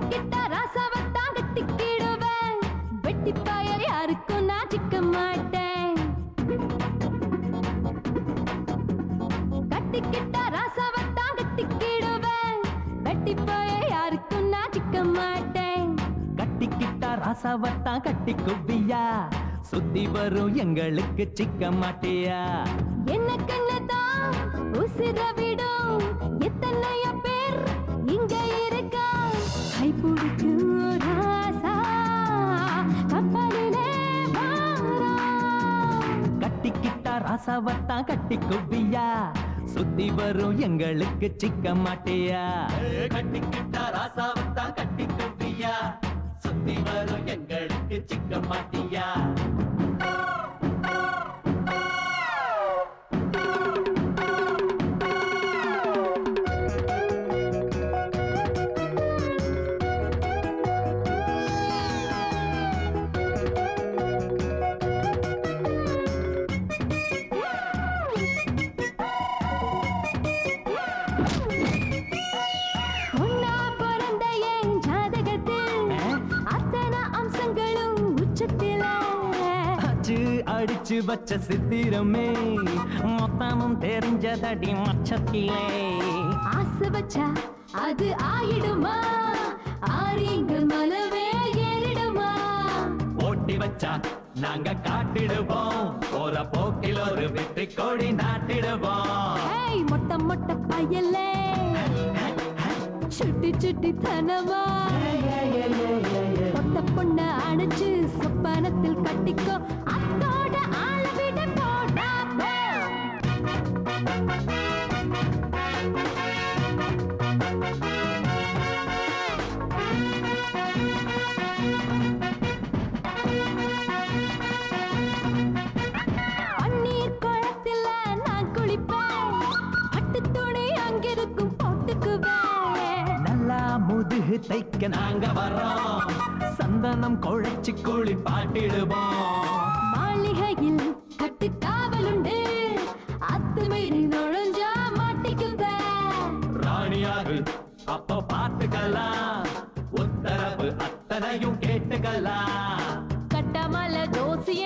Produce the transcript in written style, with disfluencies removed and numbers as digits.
கட்டிக்கிட்ட ராசாவத்தான் கட்டிக்கிடுவேன். வெட்டிப்பாய யாருக்கும் நான் சிக்க மாட்டேன். கட்டிக்கிட்ட ராசாவத்தான் கட்டிக்கிடுவேன். வெட்டிப்பாய யாருக்கும் நான் சிக்க மாட்டேன். கட்டிக்கிட்டா ராசாவத்தான் கட்டிக்குவியா, சுத்தி வரும் எங்களுக்கு சிக்க மாட்டியா? என்னதான் உசிர விடும் எத்தனைய பேர் இங்க இருக்கா? கை பிடிச்சு ராசா கப்பலிலே வாரா. கட்டிக்கிட்டா ராசாவத்தான் கட்டிக்குவியா, சுத்தி வரும் எங்களுக்கு சிக்க மாட்டியா? கட்டிக்கிட்டா ராசாவத்தான் கட்டிக்குவியா, சுத்தி வரும் எங்களுக்கு சிக்க மாட்டியா? அடிச்சு வச்ச சித்திரமே மொத்தமும் தெரிஞ்சதடி மச்சத்திலே. ஆசை வச்சா அது ஆயிடுமா? ஆரிங்க மலவே ஏறிடுமா? போட்டி வச்சா நாங்க காட்டிடுவோம், போற போக்கில் ஒரு வெற்றி கோடி நாட்டிடுவோம். மொட்டை மொட்டை பயலே சுட்டி சுட்டி தனமா பொட்ட பொண்ண அணைச்சு சொப்பனத்தில் கட்டிக்கோ. அத்தோட ஆளவிட போடா. பன்னீர் குளத்துல நான் குளிப்பேன். பட்டு துணி அங்கிருக்கும் போட்டுக்குவேன். நல்லா முதுகு தைக்க நாங்க வரோம், சந்தனம் குழைச்சு கூலி பாட்டிடுவோம். மாளிகையில் கட்டு காவலுண்டு, அத்துமீறி நுழைஞ்சா மாட்டிக்குவேன். ராணியாகு அப்ப பார்த்துக்கலாம், உத்தரவு அத்தனையும் கேட்டுக்கலாம். கட்டமல ஜோசிய